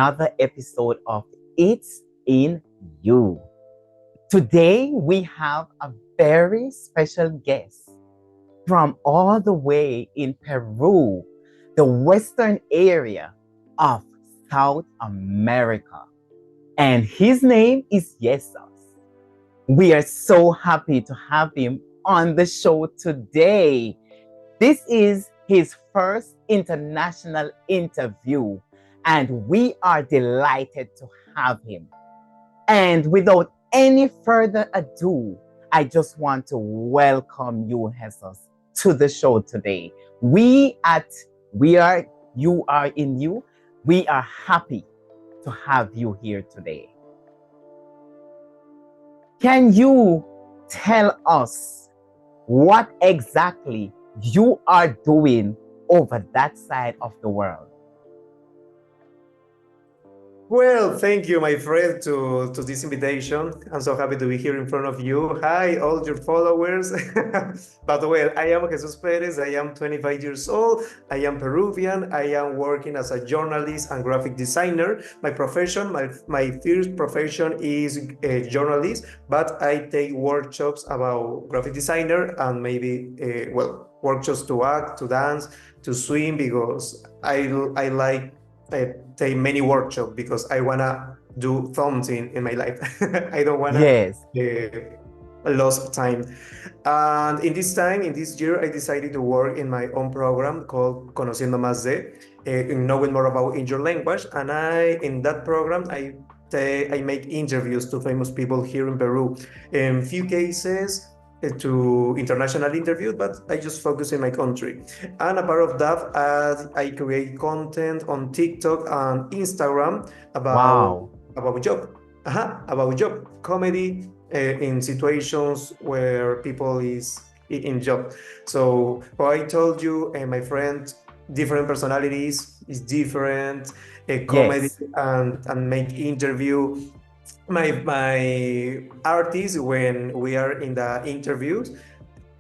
another episode of It's in You. Today, we have a very special guest from all the way in Peru, the western area of South America. And his name is Jesus. We are so happy to have him on the show today. This is his first international interview, and we are delighted to have him. And without any further ado, I just want to welcome you, Jesus, to the show today. We are You Are in You. We are happy to have you here today. Can you tell us what exactly you are doing over that side of the world? Well, thank you, my friend, to this invitation. I'm so happy to be here in front of you. Hi, all your followers. But well, I am Jesus Perez. I am 25 years old. I am Peruvian. I am working as a journalist and graphic designer. My profession, my first profession is a journalist, but I take workshops about graphic designer and maybe, workshops to act, to dance, to swim, because I like take many workshops because I wanna do something in my life. I don't wanna Yes, lose time. And in this time, in this year, I decided to work in my own program called Conociendo Más de, knowing more about in your language. And in that program, I make interviews to famous people here in Peru. In few cases, to international interviews, but I just focus in my country. And a part of that, I create content on TikTok and Instagram about wow. about job, about job comedy in situations where people is in job. So what I told you, my friend, different personalities is different. Comedy Yes, and make interview my artists, when we are in the interviews,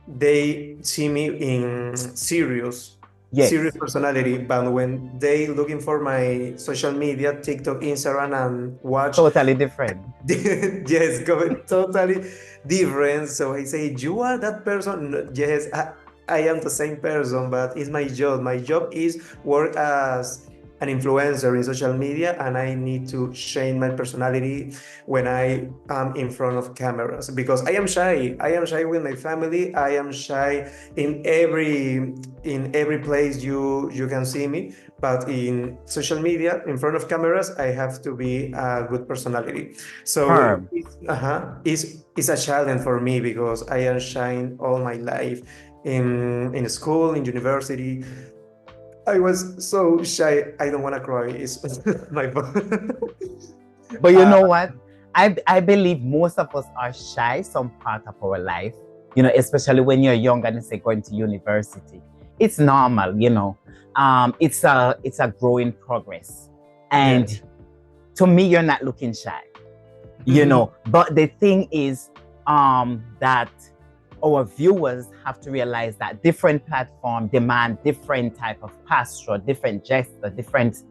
they see me in serious yes, personality, but when they looking for my social media, TikTok, Instagram, and watch, totally different. yes, go totally different. So I say, you are that person. No, yes, I am the same person, but it's my job. My job is work as an influencer in social media, and I need to change my personality when I am in front of cameras, because I am shy. I am shy with my family. I am shy in every place you can see me. But in social media, in front of cameras, I have to be a good personality. So Firm. it's a challenge for me because I am shy all my life in school, in university. I was so shy. I don't want to cry. It's my fault. But you uh, know what? I believe most of us are shy some part of our life, especially when you're young and say going to university. It's normal. It's a growing progress. yeah. And to me, you're not looking shy. Mhm. But the thing is that our viewers have to realize that different platform demand different type of posture, different gesture, different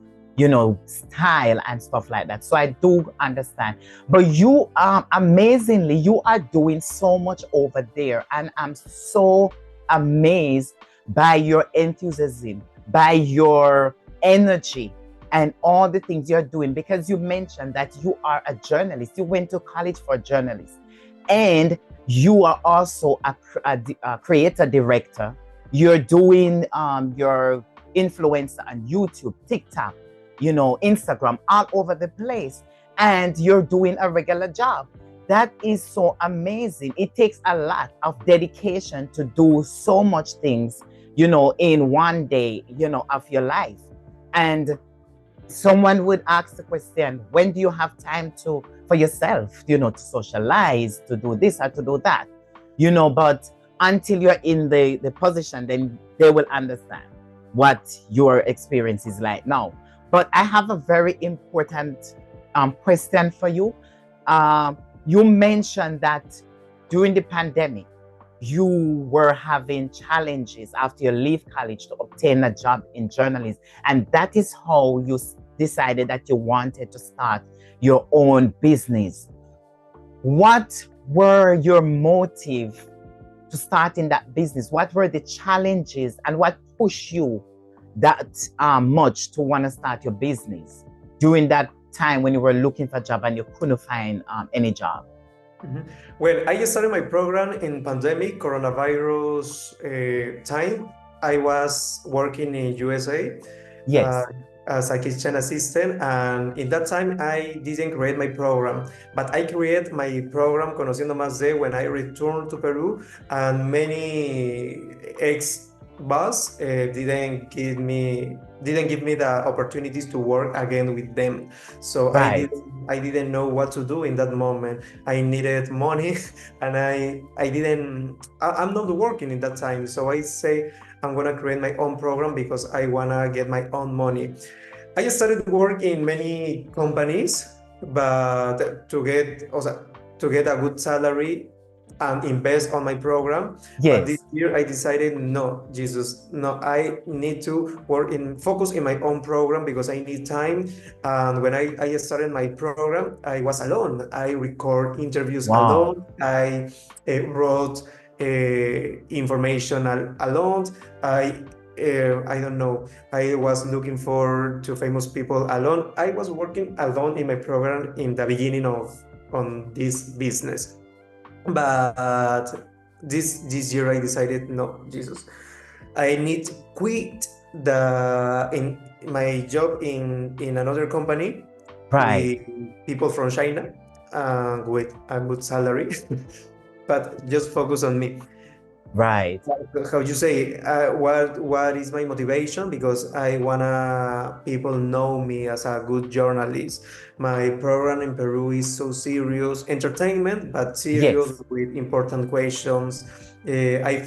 style and stuff like that. So I do understand. But you amazingly, you are doing so much over there, and I'm so amazed by your enthusiasm, by your energy, and all the things you're doing, because you mentioned that you are a journalist. You went to college for journalism, and you are also a creator director. You're doing your influencer on YouTube, TikTok, Instagram, all over the place, and you're doing a regular job. That is so amazing. It takes a lot of dedication to do so much things, in one day, of your life. And someone would ask the question, when do you have time for yourself, to socialize, to do this or to do that? But until you're in the position, then they will understand what your experience is like now. But I have a very important question for you. You mentioned that during the pandemic, you were having challenges after you leave college to obtain a job in journalism. And that is how you decided that you wanted to start your own business. What were your motive to starting that business? What were the challenges and what pushed you that much to want to start your business during that time when you were looking for a job and you couldn't find any job? Mhm. Well, I started my program in pandemic coronavirus time. I was working in USA uh, Yes. as a kitchen assistant, and in that time I didn't create my program, but I create my program Conociendo Más de when I returned to Peru, and many ex boss didn't give me the opportunities to work again with them. So Right. I didn't know what to do in that moment. I needed money, and I didn't. I'm not working in that time, so I say I'm gonna create my own program because I wanna get my own money. I started work in many companies, but to get a good salary and invest on my program. But this Yes. year I decided, no, Jesus, no, I need to focus in my own program because I need time. And when I started my program, I was alone. I record interviews Wow. alone. I wrote information alone. I don't know. I was looking for two famous people alone. I was working alone in my program in the beginning of on this business. But this year I decided, no, Jesus, I need to quit the in my job in another company Right. with people from China with a good salary, but just focus on me. Right. How you say what is my motivation, because I wanna people know me as a good journalist. My program in Peru is so serious entertainment, but serious Yes. with important questions. I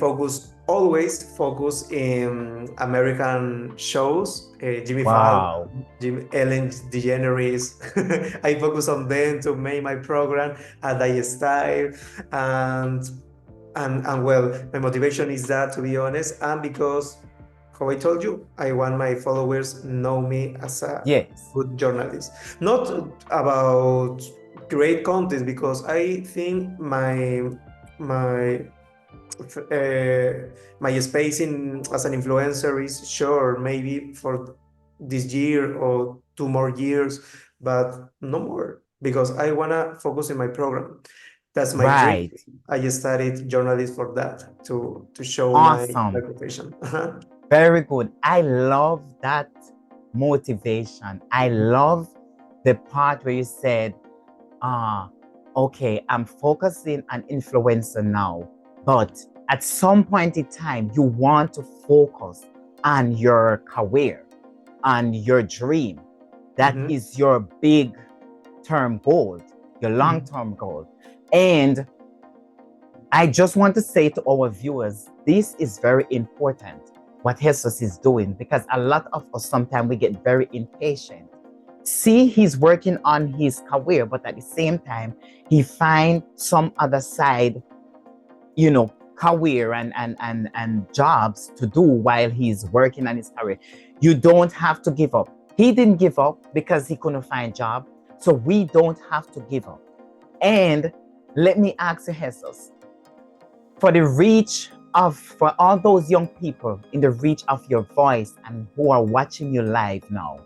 always focus in American shows, Jimmy Fallon, Wow. Ellen DeGeneres. I focus on them to make my program a die style. And well, my motivation is that, to be honest, and because how I told you, I want my followers know me as a Yes. good journalist, not about great content, because I think my uh, my space in as an influencer is sure, maybe for this year or 2 more years, but no more, because I wanna focus in my program. That's my dream. Right. I studied journalism for that, to show my Awesome. profession. Very good. I love that motivation. I love the part where you said, ah, okay, I'm focusing on influencer now, but at some point in time, you want to focus on your career, on your dream. That Mhm, is your big term goal, your long mhm. term goal. And I just want to say to our viewers, this is very important what Jesus is doing, because a lot of us sometimes we get very impatient. See, he's working on his career, but at the same time, he find some other side, career and jobs to do while he's working on his career. You don't have to give up. He didn't give up because he couldn't find job. So we don't have to give up. And let me ask you, Jesus, for all those young people in the reach of your voice and who are watching you live now,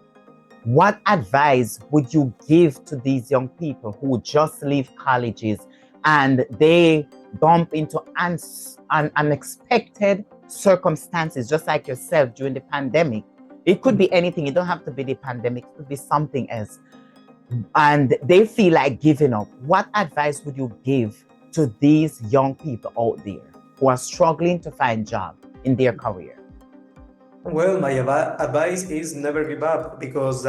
what advice would you give to these young people who just leave colleges and they bump into unexpected circumstances, just like yourself during the pandemic? It could be anything. It don't have to be the pandemic. It could be something else. And they feel like giving up. What advice would you give to these young people out there who are struggling to find job in their career? Well, my advice is never give up, because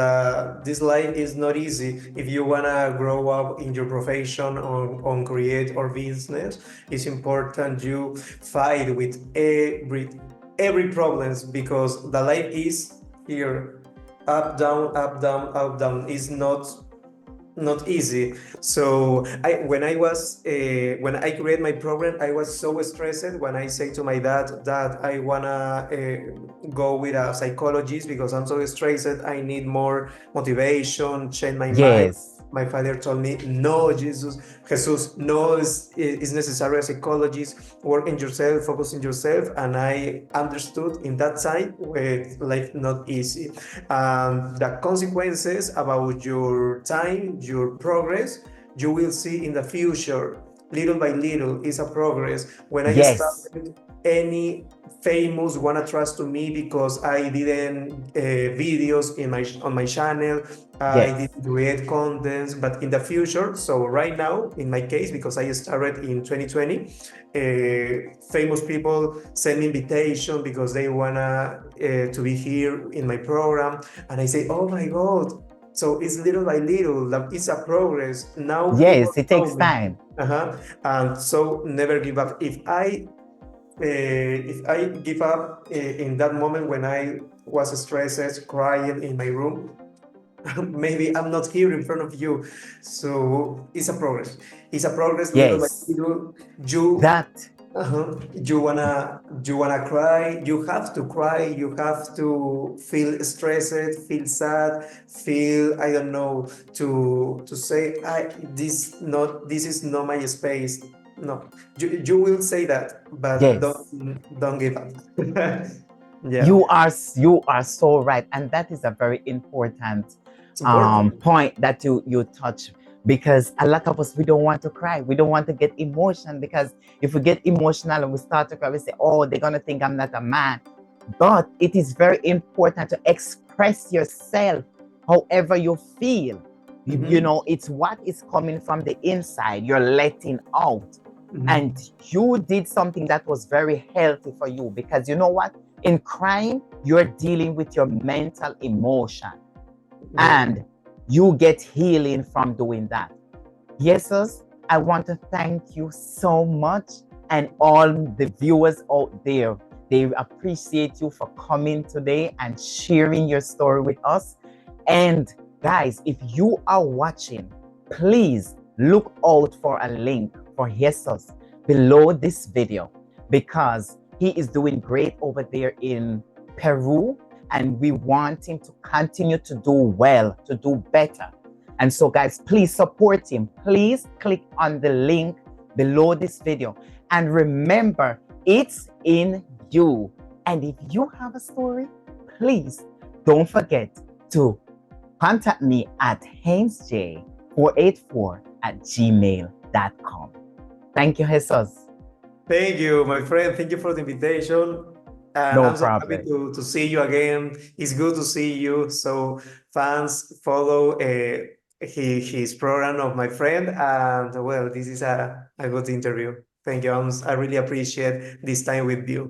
this life is not easy. If you wanna grow up in your profession on create or business, it's important you fight with every problems, because the life is here, up down, up down, up down. It's not not easy. So when I create my program, I was so stressed when I say to my dad that I wanna go with a psychologist because I'm so stressed. I need more motivation, change my mind. Yes, My father told me, no, Jesus, no, is necessary a psychologist. Work in yourself, focus on yourself. And I understood in that time with life not easy. The consequences about your time, your progress, you will see in the future. Little by little is a progress. When I yes, started, any famous wanna trust to me because I didn't videos in my on my channel. I yes, didn't create contents, but in the future. So right now, in my case, because I started in 2020, famous people send me invitation because they wanna to be here in my program, and I say, oh my God. So it's little by little, it's a progress. Now people yes, it know takes me. time. And so never give up. If I give up in that moment when I was stressed, crying in my room, maybe I'm not here in front of you. So it's a progress. It's a progress little by Yes, little. You that, you wanna cry. You have to cry. You have to feel stressed, feel sad, feel I don't know to say this is not my space. No, you will say that, but yes. don't give up. Yeah, You are so right, and that is a very important it's important. point that you touch, because a lot of us, we don't want to cry, we don't want to get emotion, because if we get emotional and we start to cry, we say, oh, they're gonna think I'm not a man. But it is very important to express yourself however you feel. You Mhm. know, it's what is coming from the inside, you're letting out. Mhm. And you did something that was very healthy for you, because you know what? In crying, you're dealing with your mental emotion, Yeah. and you get healing from doing that. Yes, I want to thank you so much, and all the viewers out there. They appreciate you for coming today and sharing your story with us. And guys, if you are watching, please look out for a link for Jesus below this video, because he is doing great over there in Peru, and we want him to continue to do well, to do better. And so, guys, please support him. Please click on the link below this video. And remember, it's in you. And if you have a story, please don't forget to contact me at hainsj484@gmail.com. Thank you, Jesus. Thank you, my friend. Thank you for the invitation. And No I'm so happy problem. to see you again. It's good to see you. So fans follow his program of my friend. And well, this is a good interview. Thank you. I really appreciate this time with you.